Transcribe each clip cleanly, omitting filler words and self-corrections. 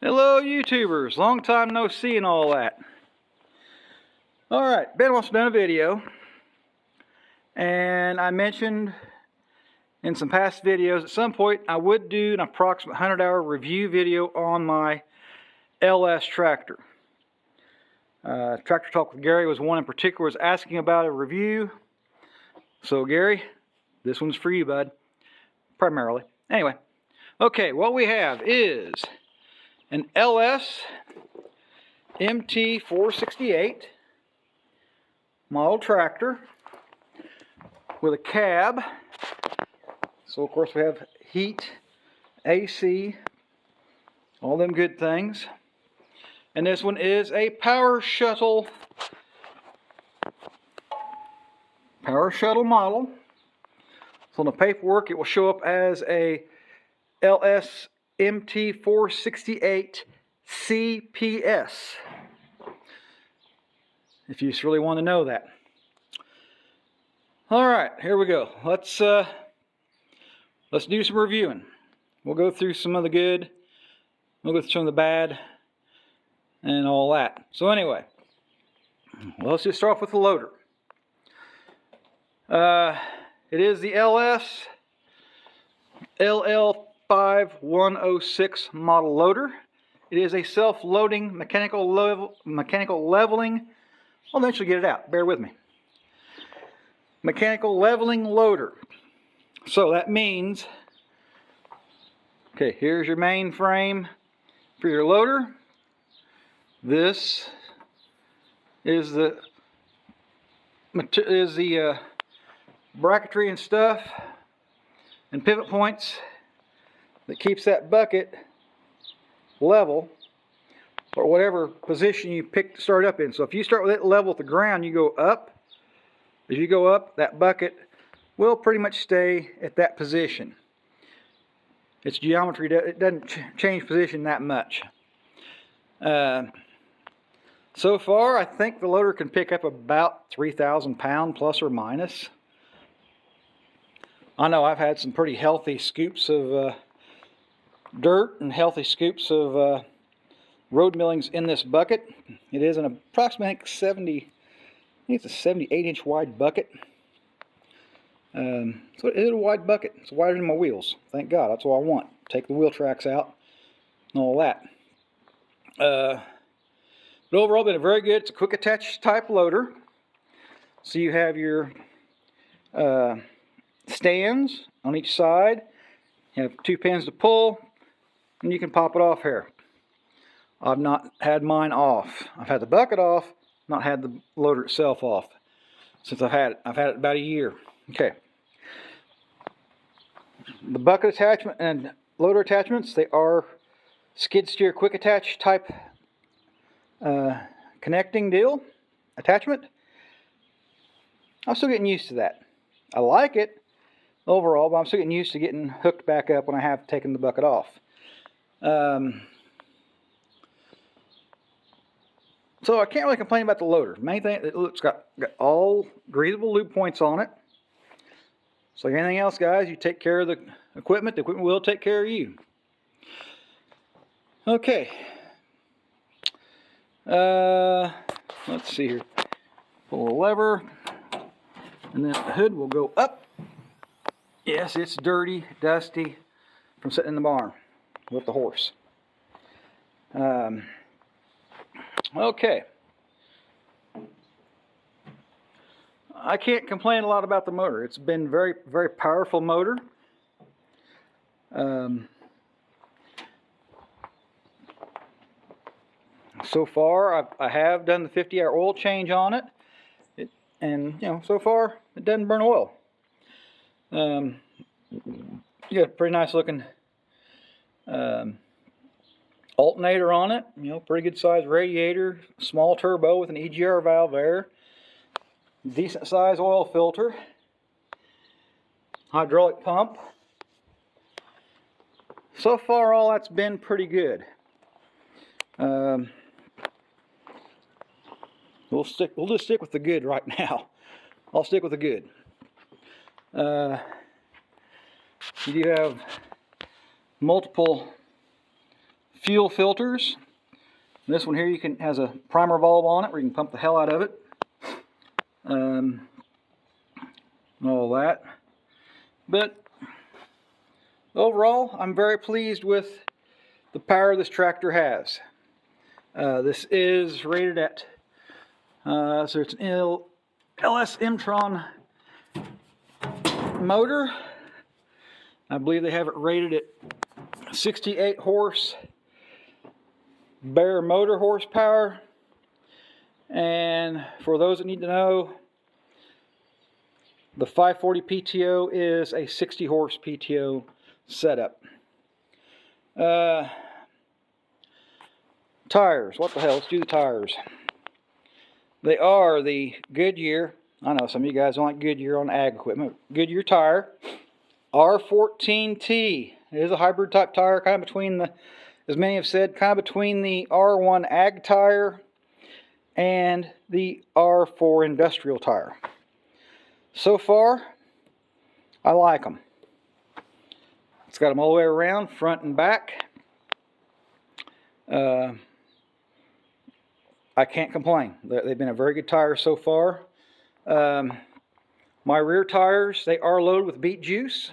Hello YouTubers, long time no see and all that. Alright, been once done a video, and I mentioned in some past videos at some point I would do an approximate 100-hour review video on my LS tractor. Tractor Talk with Gary was one in particular was asking about a review. So Gary, this one's for you, bud, primarily. Anyway, okay, what we have is an LS MT468 model tractor with a cab. So of course we have heat, AC, all them good things. And this one is a power shuttle model. So on the paperwork it will show up as a LS MT468CPS, if you just really want to know that. Alright, here we go. Let's do some reviewing. We'll go through some of the good, we'll go through some of the bad, and all that. So anyway, let's just start off with the loader. It is the LS LL5106 model loader. It is a self-loading mechanical leveling. I'll eventually get it out. Bear with me. Mechanical leveling loader. So that means, okay, here's your main frame for your loader. This is the bracketry and stuff and pivot points that keeps that bucket level, or whatever position you pick to start up in. So if you start with it level with the ground, you go up. As you go up, that bucket will pretty much stay at that position. Its geometry, it doesn't change position that much. So far, I think the loader can pick up about 3,000 pounds plus or minus. I know I've had some pretty healthy scoops of dirt and healthy scoops of road millings in this bucket. It is an approximately 78 inch wide bucket. So it is a wide bucket. It's wider than my wheels. Thank God, that's what I want. Take the wheel tracks out and all that. But overall, been a very good. It's a quick attach type loader. So you have your stands on each side. You have 2 pins to pull, and you can pop it off here. I've not had mine off. I've had the bucket off, not had the loader itself off since I've had it. I've had it about a year. Okay. The bucket attachment and loader attachments, they are skid steer quick attach type connecting deal attachment. I'm still getting used to that. I like it overall, but I'm still getting used to getting hooked back up when I have taken the bucket off. So I can't really complain about the loader. Main thing, it's got all greasable lube points on it. So like anything else, guys, you take care of the equipment will take care of you. Okay. Let's see here. Pull a lever, and then the hood will go up. Yes, it's dirty, dusty from sitting in the barn with the horse. Okay. I can't complain a lot about the motor. It's been very, very powerful motor. So far, I have done the 50-hour oil change on it, and you know, so far it doesn't burn oil. You got a pretty nice looking alternator on it. You know, pretty good sized radiator, small turbo with an EGR valve there, decent sized oil filter, hydraulic pump. So far, all that's been pretty good. We'll just stick with the good right now. I'll stick with the good. You do have multiple fuel filters. This one here has a primer bulb on it where you can pump the hell out of it. All that. But overall, I'm very pleased with the power this tractor has. This is rated at, so it's an LS M-Tron motor. I believe they have it rated at 68 horse bare motor horsepower. And for those that need to know, the 540 PTO is a 60 horse PTO setup. Tires, what the hell, let's do the tires. They are the Goodyear, I know some of you guys don't like Goodyear on ag equipment. Goodyear tire, R14T. It is a hybrid type tire, kind of between the, as many have said, kind of between the R1 ag tire and the R4 industrial tire. So far, I like them. It's got them all the way around, front and back. I can't complain. They've been a very good tire so far. My rear tires, they are loaded with beet juice.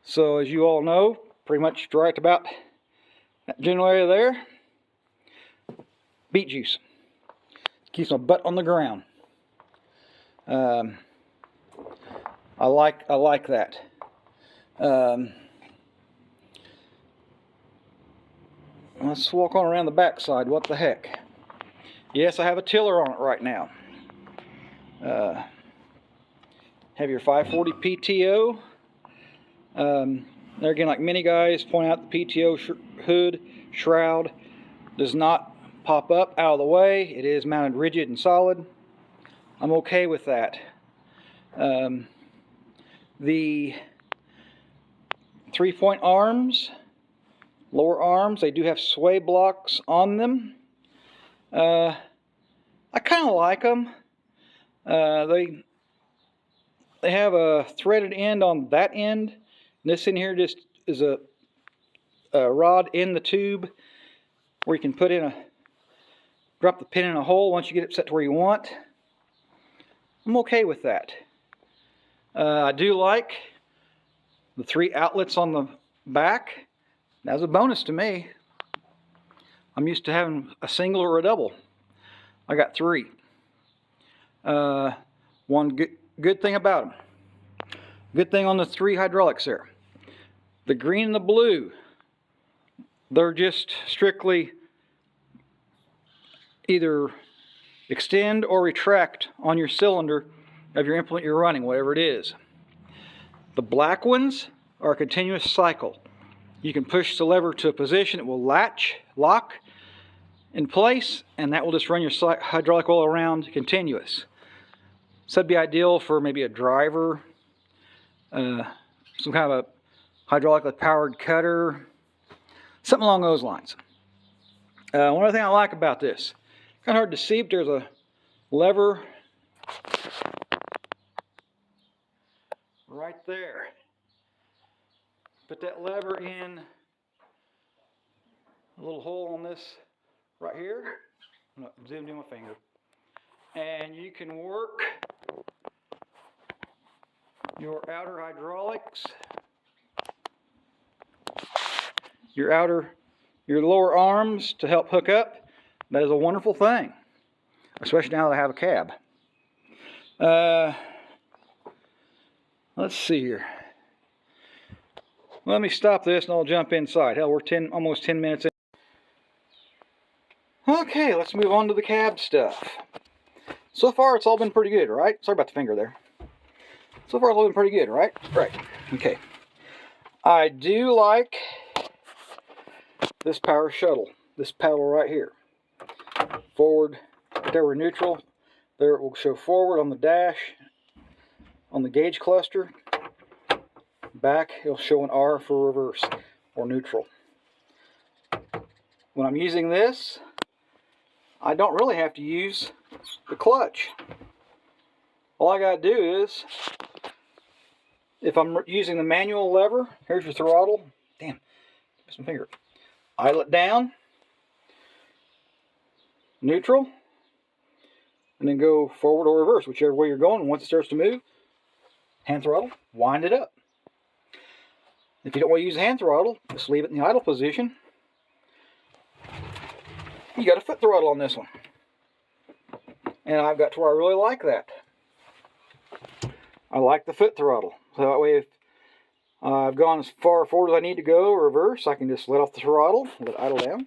So as you all know, pretty much right about that general area there, beet juice. Keeps my butt on the ground. I like that. Let's walk on around the back side. What the heck? Yes, I have a tiller on it right now. Have your 540 PTO. There again, like many guys point out, the PTO hood shroud does not pop up out of the way. It is mounted rigid and solid. I'm okay with that. The 3-point arms, lower arms, they do have sway blocks on them. I kind of like them. They have a threaded end on that end. This in here just is a rod in the tube where you can put in drop the pin in a hole once you get it set to where you want. I'm okay with that. I do like the 3 outlets on the back. That's a bonus to me. I'm used to having a single or a double. I got 3. One good thing about them. Good thing on the 3 hydraulics there. The green and the blue, they're just strictly either extend or retract on your cylinder of your implement you're running, whatever it is. The black ones are a continuous cycle. You can push the lever to a position, it will lock in place, and that will just run your hydraulic oil around continuous. So that'd be ideal for maybe a driver, some kind of a hydraulically powered cutter, something along those lines. One other thing I like about this, kind of hard to see, but there's a lever right there. Put that lever in a little hole on this right here. I'm not zoomed in my finger. And you can work your outer hydraulics, your lower arms to help hook up. That is a wonderful thing, especially now that I have a cab. Let's see here. Let me stop this and I'll jump inside. Hell, we're almost 10 minutes in. Okay, let's move on to the cab stuff. So far, it's all been pretty good, right? Sorry about the finger there. So far, it's all been pretty good, right? Right. Okay. I do like this power shuttle. This paddle right here. Forward, there we're neutral. There it will show forward on the dash, on the gauge cluster. Back, it'll show an R for reverse or neutral. When I'm using this, I don't really have to use the clutch. All I gotta do is, if I'm using the manual lever, here's your throttle. Damn, missed my finger. idle it down, neutral, and then go forward or reverse, whichever way you're going. And once it starts to move, hand throttle, wind it up. If you don't want to use the hand throttle, just leave it in the idle position. You got a foot throttle on this one. And I've got to where I really like that. I like the foot throttle. So that way if I've gone as far forward as I need to go, or reverse, I can just let off the throttle, let it idle down,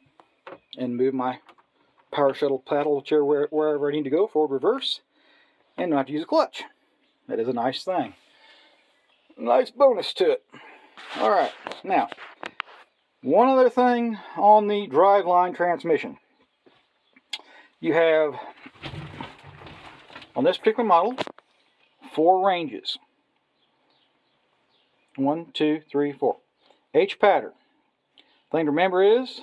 and move my power shuttle paddle chair wherever I need to go, forward, reverse, and not have to use a clutch. That is a nice thing. Nice bonus to it. Alright, now, one other thing on the driveline transmission. You have, on this particular model, 4 ranges. 1, 2, 3, 4. H pattern. Thing to remember is,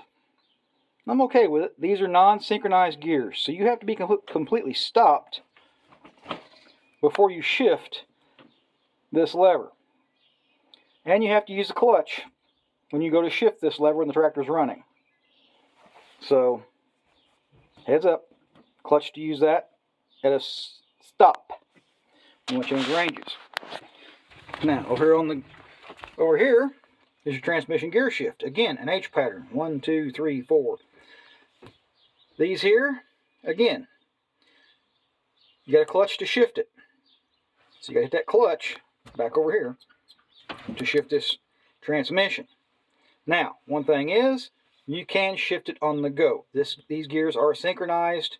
I'm okay with it. These are non-synchronized gears, so you have to be completely stopped before you shift this lever. And you have to use the clutch when you go to shift this lever when the tractor's running. So, heads up, clutch to use that at a stop when you change ranges. Now, over here is your transmission gear shift. Again, an H pattern. 1, 2, 3, 4. These here, again, you got a clutch to shift it. So you got to hit that clutch back over here to shift this transmission. Now, one thing is, you can shift it on the go. These gears are synchronized,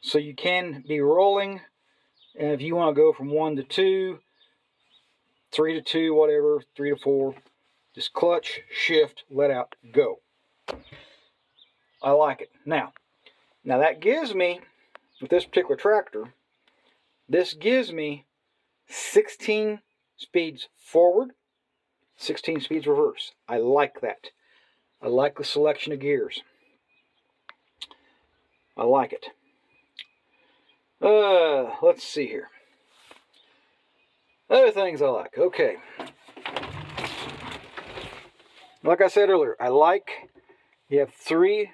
so you can be rolling. And if you want to go from 1 to 2, 3 to 2, whatever, 3 to 4, just clutch, shift, let out, go. I like it. Now that gives me, with this particular tractor, this gives me 16 speeds forward, 16 speeds reverse. I like that. I like the selection of gears. I like it. Let's see here. Other things I like. Okay. Like I said earlier, you have 3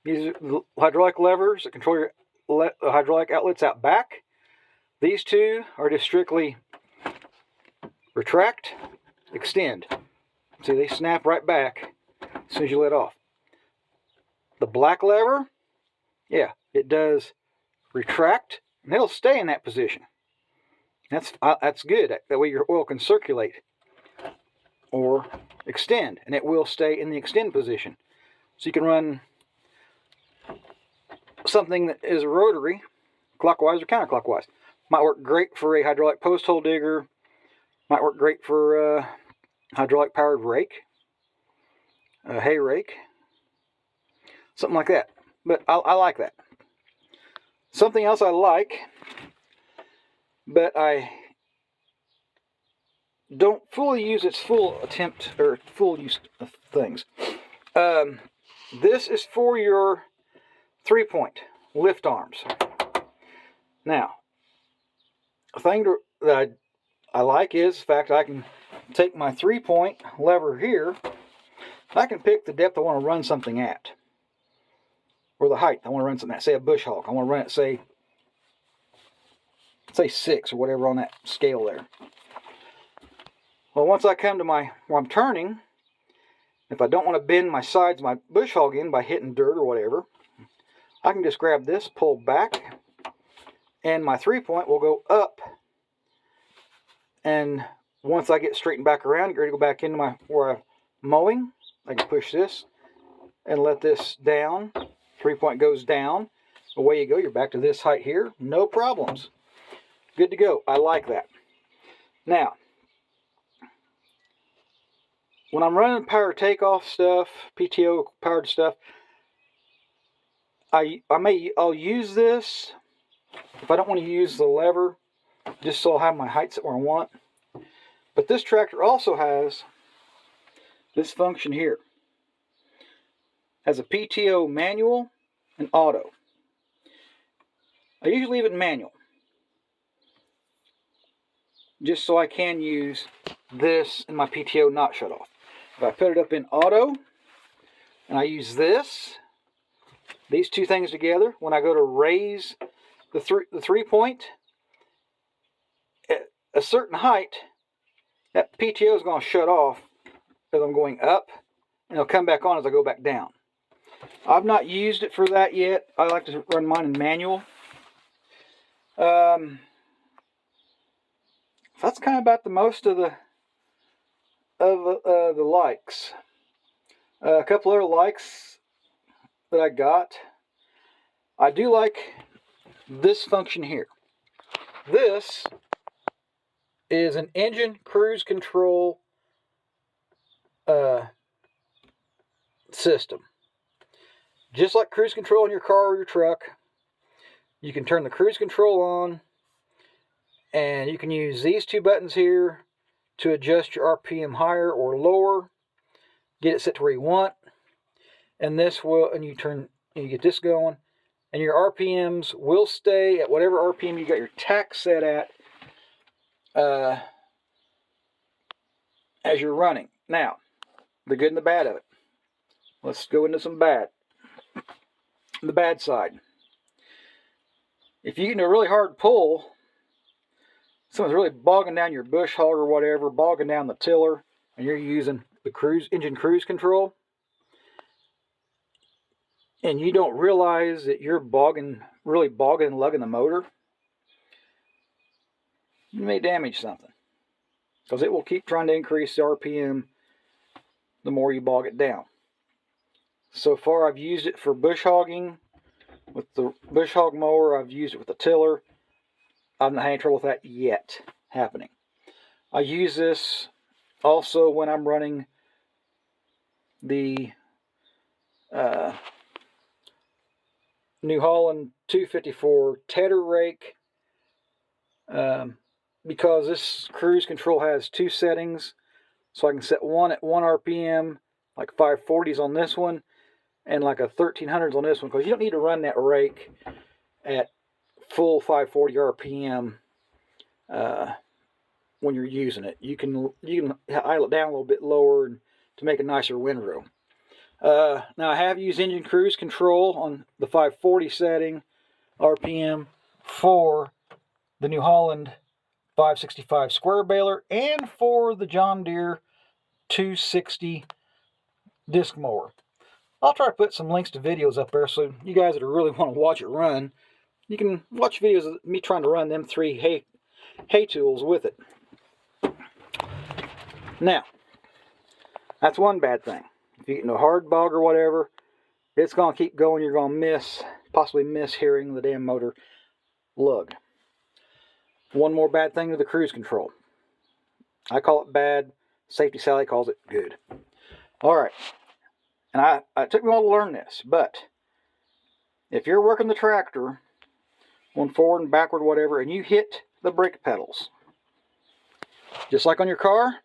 these hydraulic levers that control your hydraulic outlets out back. These 2 are just strictly retract, extend. See, they snap right back as soon as you let off. The black lever, yeah, it does retract, and it'll stay in that position. That's good. That way your oil can circulate. Or extend, and it will stay in the extend position. So you can run something that is a rotary, clockwise or counterclockwise. Might work great for a hydraulic post hole digger. Might work great for a hydraulic powered rake, a hay rake, something like that. But I like that. Something else I like, but I don't fully use its full attempt or full use of things. This is for your 3-point lift arms. Now, a thing that I like is the fact I can take my 3-point lever here. I can pick the depth I want to run something at, or the height I want to run something at. Say a bush hog. I want to run it, say 6 or whatever on that scale there. Well, once I come to where I'm turning, if I don't want to bend my sides of my bush hog in by hitting dirt or whatever, I can just grab this, pull back, and my 3-point will go up. And once I get straightened back around, get ready to go back into where I'm mowing, I can push this and let this down. 3-point goes down. Away you go. You're back to this height here. No problems. Good to go. I like that. Now, when I'm running power takeoff stuff, PTO powered stuff, I'll use this if I don't want to use the lever, just so I'll have my height set where I want. But this tractor also has this function here. Has a PTO manual and auto. I usually leave it in manual, just so I can use this and my PTO not shut off. If I put it up in auto, And I use these two things together. When I go to raise the 3-point at a certain height, that PTO is going to shut off as I'm going up, and it'll come back on as I go back down. I've not used it for that yet. I like to run mine in manual. So that's kind of about the most of the likes. A couple other likes that I got. I do like this function here. This is an engine cruise control system. Just like cruise control in your car or your truck, you can turn the cruise control on, and you can use these two buttons here to adjust your RPM higher or lower, get it set to where you want, and you get this going, and your RPMs will stay at whatever RPM you got your tach set at as you're running. Now, the good and the bad of it. Let's go into some bad. The bad side. If you get into a really hard pull, someone's really bogging down your bush hog or whatever, bogging down the tiller, and you're using the engine cruise control, and you don't realize that you're really bogging and lugging the motor, you may damage something. Because it will keep trying to increase the RPM the more you bog it down. So far I've used it for bush hogging with the bush hog mower. I've used it with the tiller. I've not had any trouble with that yet happening. I use this also when I'm running the New Holland 254 tedder rake, because this cruise control has two settings, so I can set one at 1 RPM, like 540s on this one, and like a 1300s on this one, because you don't need to run that rake at full 540 RPM when you're using it. You can idle it down a little bit lower to make a nicer windrow. Now I have used engine cruise control on the 540 setting RPM for the New Holland 565 square baler and for the John Deere 260 disc mower. I'll try to put some links to videos up there so you guys that really want to watch it run, you can watch videos of me trying to run them three hay tools with it. Now, that's one bad thing. If you get in a hard bog or whatever, it's going to keep going. You're going to possibly miss hearing the damn motor lug. One more bad thing to the cruise control. I call it bad. Safety Sally calls it good. Alright. And it took me a while to learn this, but if you're working the tractor, going forward and backward, whatever, and you hit the brake pedals, just like on your car,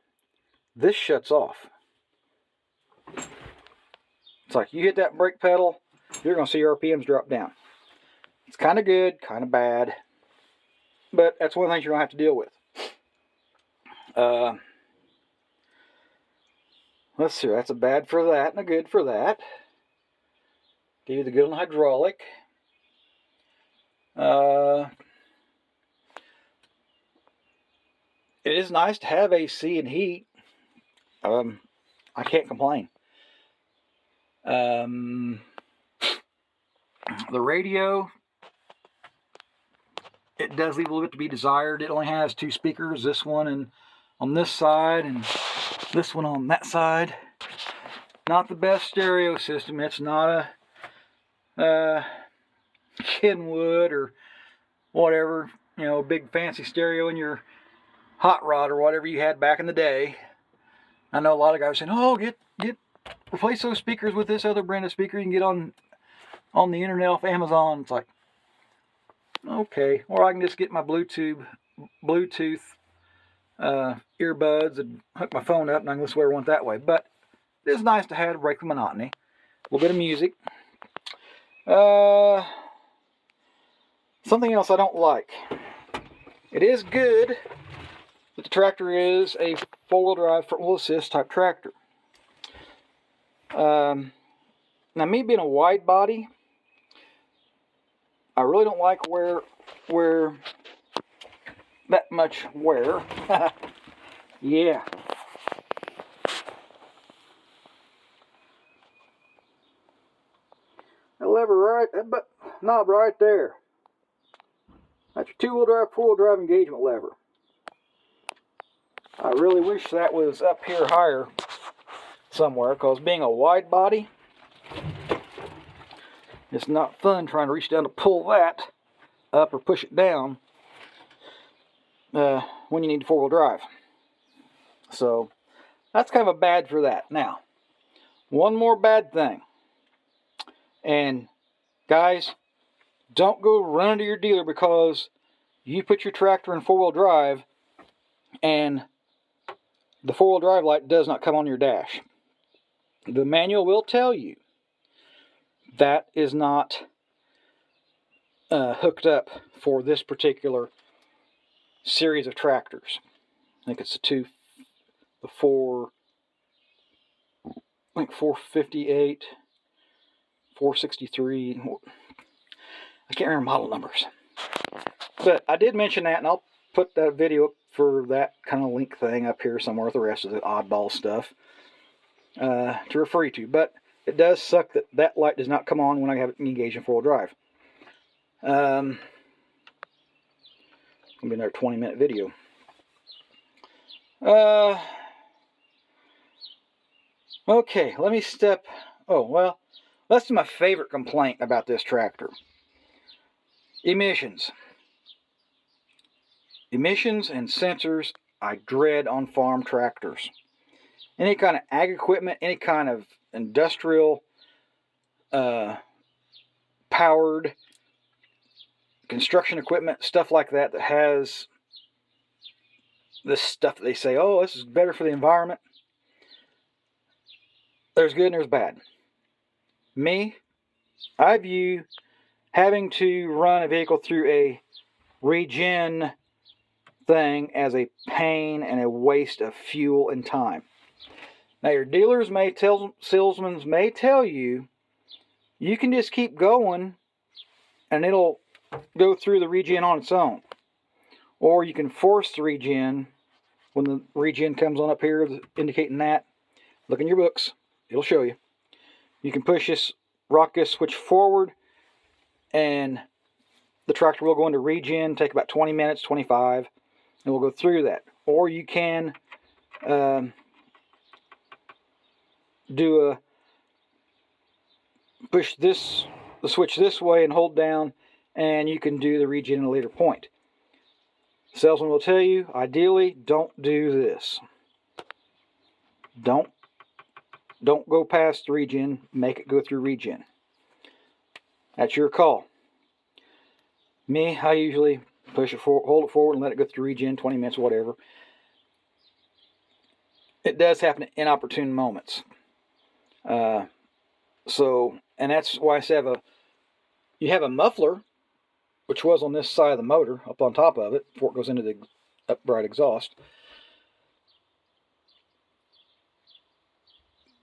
this shuts off. It's like you hit that brake pedal, you're going to see your RPMs drop down. It's kind of good, kind of bad, but that's one of the things you're going to have to deal with. Let's see, that's a bad for that and a good for that. Give you the good on hydraulic. It is nice to have AC and heat. I can't complain. The radio, it does leave a little bit to be desired. It only has 2 speakers, this one on this side and this one on that side. Not the best stereo system. It's not a Kenwood or whatever, big fancy stereo in your hot rod or whatever you had back in the day. I know a lot of guys saying, "Oh, replace those speakers with this other brand of speaker you can get on the internet off Amazon." It's like, okay, or I can just get my Bluetooth earbuds and hook my phone up and I can listen to where I want that way. But it is nice to have to break the monotony. A little bit of music. Something else I don't like. It is good that the tractor is a 4-wheel drive, front-wheel assist type tractor. Now, me being a wide body, I really don't like where that much wear. Yeah. That lever right, that knob right there. That's your two-wheel drive, four-wheel drive engagement lever. I really wish that was up here higher somewhere, because being a wide body, it's not fun trying to reach down to pull that up or push it down when you need four-wheel drive. So that's kind of a bad for that. Now, one more bad thing. And guys, don't go running to your dealer because you put your tractor in four-wheel drive and the four-wheel drive light does not come on your dash. The manual will tell you that is not hooked up for this particular series of tractors. I think it's the 458, 463. I can't remember model numbers. But I did mention that, and I'll put that video up for that kind of link thing up here somewhere with the rest of the oddball stuff to refer you to. But it does suck that that light does not come on when I have it engaged in four-wheel drive. It's going to be another 20-minute video. Okay, let me step... Oh, well, that's my favorite complaint about this tractor. Emissions. Emissions and sensors I dread on farm tractors. Any kind of ag equipment, any kind of industrial powered construction equipment, stuff like that that has this stuff that they say, oh, this is better for the environment. There's good and there's bad. Me, I view having to run a vehicle through a regen thing as a pain and a waste of fuel and time. Now, your dealers may tell, salesmen may tell you, you can just keep going and it'll go through the regen on its own. Or you can force the regen. When the regen comes on up here indicating that, look in your books, it'll show you. You can push this, rock this switch forward, and the tractor will go into regen, take about 20 minutes, 25, and we'll go through that. Or you can push the switch this way and hold down, and you can do the regen at a later point. The salesman will tell you, ideally, don't do this. Don't go past the regen, make it go through regen. That's your call. Me, I usually push it forward, hold it forward and let it go through regen, 20 minutes, whatever. It does happen at inopportune moments. And that's why I say you have a muffler, which was on this side of the motor, up on top of it, before it goes into the upright exhaust.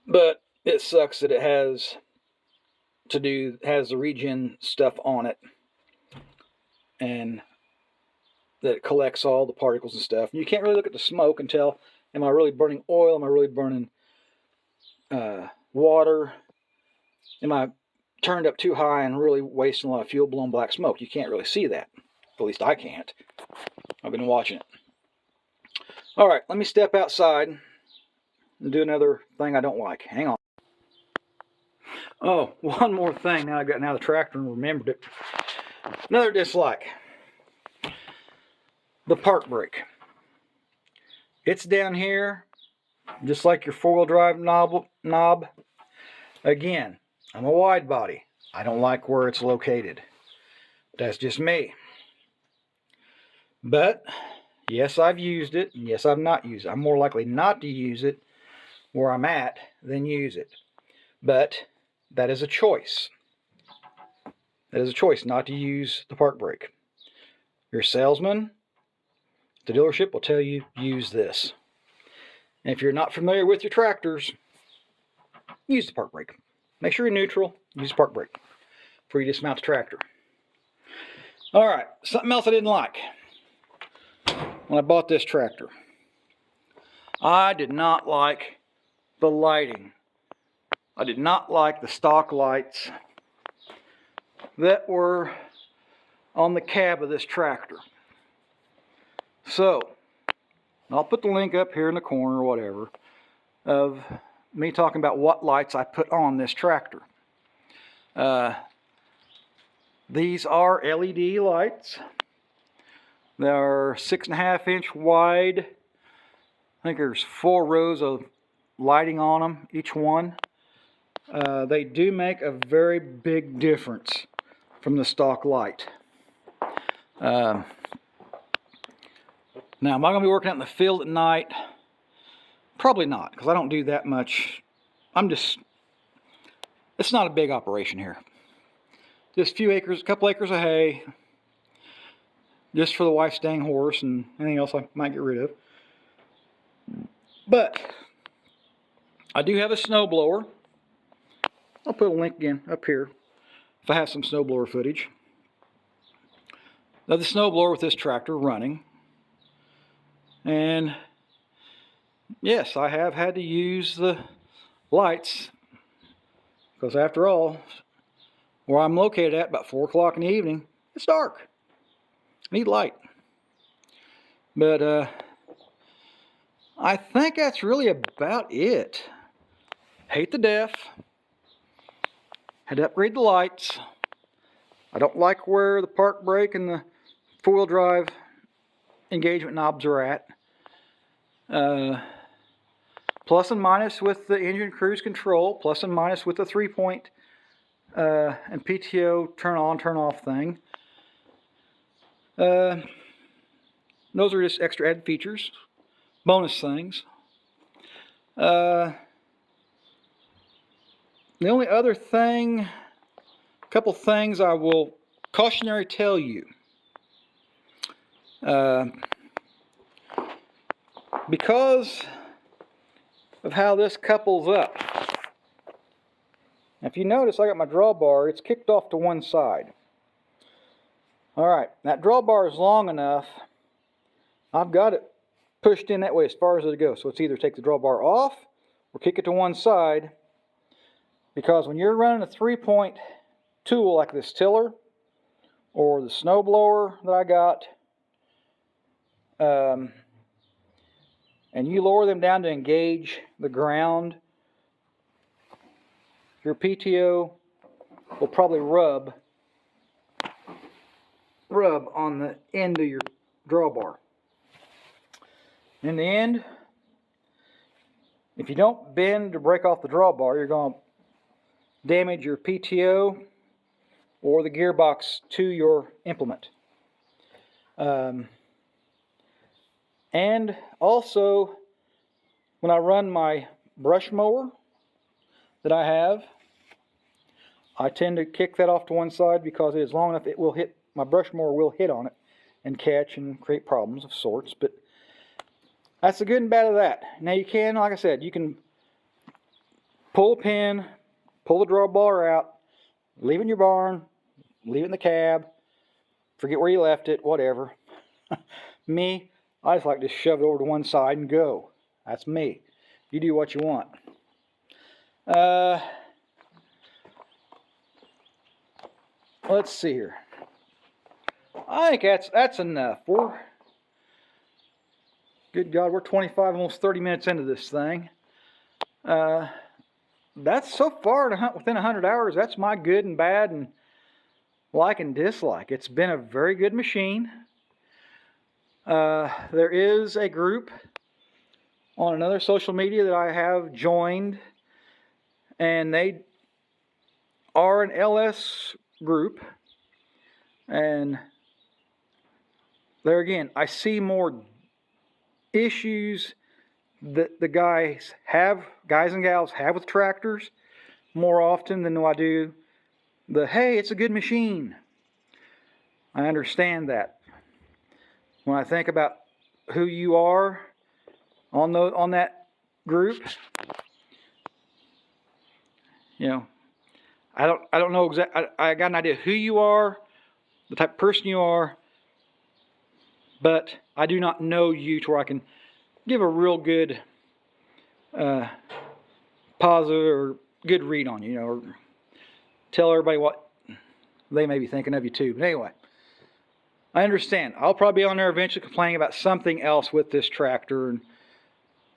But it sucks that it has the regen stuff on it, and that it collects all the particles and stuff. And you can't really look at the smoke and tell, am I really burning oil? Am I really burning water? Am I turned up too high and really wasting a lot of fuel, blowing black smoke? You can't really see that. At least I can't. I've been watching it. All right, let me step outside and do another thing I don't like. Hang on. Oh, one more thing. Now I got the tractor and remembered it. Another dislike. The park brake. It's down here, just like your four-wheel drive knob. Again, I'm a wide body. I don't like where it's located. That's just me. But, yes, I've used it, and yes, I've not used it. I'm more likely not to use it where I'm at than use it. But that is a choice. That is a choice not to use the park brake. Your salesman, the dealership, will tell you, use this. And if you're not familiar with your tractors, use the park brake. make sure you're neutral. Use park brake before you dismount the tractor. All right, something else I didn't like when I bought this tractor. I did not like the lighting. I did not like the stock lights that were on the cab of this tractor. So, I'll put the link up here in the corner or whatever of me talking about what lights I put on this tractor. These are LED lights. They are 6.5 inch wide. I think there's 4 rows of lighting on them, each one. They do make a very big difference from the stock light. Now, am I going to be working out in the field at night? Probably not, because I don't do that much. It's not a big operation here. Just a few acres, a couple acres of hay, just for the wife's dang horse and anything else I might get rid of. But I do have a snowblower. I'll put a link again up here if I have some snowblower footage. Now the snowblower with this tractor running. And yes, I have had to use the lights because after all, where I'm located at about 4 o'clock in the evening, it's dark. I need light. But I think that's really about it. Hate the deaf. Had to upgrade the lights. I don't like where the park brake and the 4-wheel drive engagement knobs are at. Plus and minus with the engine cruise control. Plus and minus with the 3-point and PTO turn on, turn off thing. Those are just extra added features, bonus things. The only other thing, a couple things I will cautionary tell you. Because of how this couples up. If you notice, I got my drawbar, it's kicked off to one side. Alright, that drawbar is long enough. I've got it pushed in that way as far as it'll go. So it's either take the drawbar off or kick it to one side. Because when you're running a 3-point tool like this tiller or the snowblower that I got, and you lower them down to engage the ground, your PTO will probably rub on the end of your drawbar. In the end, if you don't bend to break off the drawbar, you're going to damage your PTO or the gearbox to your implement. And also, when I run my brush mower that I have, I tend to kick that off to one side because it is long enough, it will hit, my brush mower will hit on it and catch and create problems of sorts. But that's the good and bad of that. Now you can, like I said, you can pull a pin, pull the drawbar out, leave it in your barn, leave it in the cab, forget where you left it, whatever. Me, I just like to shove it over to one side and go. That's me. You do what you want. Let's see here. I think that's enough. Good God, we're 25, almost 30 minutes into this thing. That's so far within 100 hours. That's my good and bad and like and dislike. It's been a very good machine. There is a group on another social media that I have joined, and they are an LS group, and there again, I see more issues that the guys and gals have with tractors more often than I do hey, it's a good machine. I understand that. When I think about who you are on that group, you know, I don't know exactly. I got an idea who you are, the type of person you are, but I do not know you to where I can give a real good positive or good read on you, or tell everybody what they may be thinking of you too. But anyway, I understand. I'll probably be on there eventually complaining about something else with this tractor. And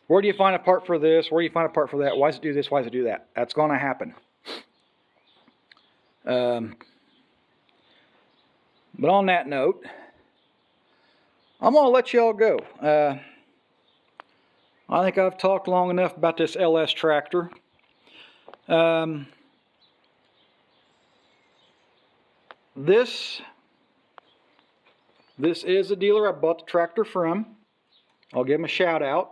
where do you find a part for this? Where do you find a part for that? Why does it do this? Why does it do that? That's going to happen. But on that note, I'm going to let y'all go. I think I've talked long enough about this LS tractor. This is the dealer I bought the tractor from. I'll give him a shout out.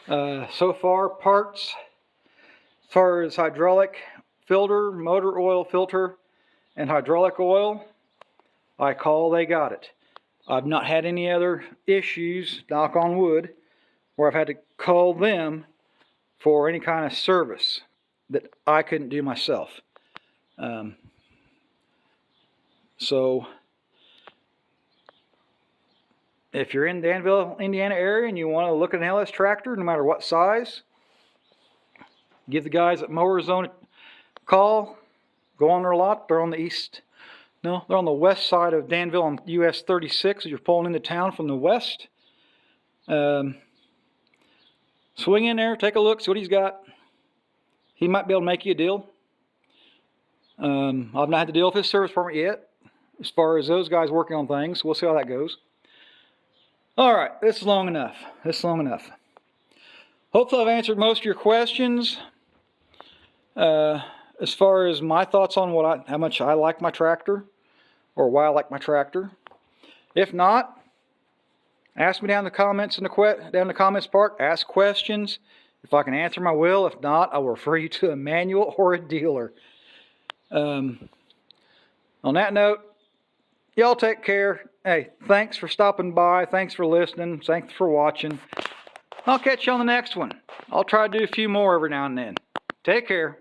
So far, parts as far as hydraulic filter, motor oil filter, and hydraulic oil, I call they got it. I've not had any other issues, knock on wood, where I've had to call them for any kind of service that I couldn't do myself. So if you're in the Danville, Indiana area and you want to look at an LS tractor, no matter what size, give the guys at Mower Zone a call. Go on their lot. They're on the they're on the west side of Danville on US 36 as you're pulling into town from the west. Swing in there, take a look, see what he's got. He might be able to make you a deal. I've not had to deal with his service permit yet, as far as those guys working on things. We'll see how that goes. Alright, this is long enough. Hopefully I've answered most of your questions. As far as my thoughts on how much I like my tractor, or why I like my tractor. If not, ask me down in the comments part. Ask questions. If I can answer them, I will. If not, I will refer you to a manual or a dealer. On that note, y'all take care. Hey, thanks for stopping by. Thanks for listening. Thanks for watching. I'll catch you on the next one. I'll try to do a few more every now and then. Take care.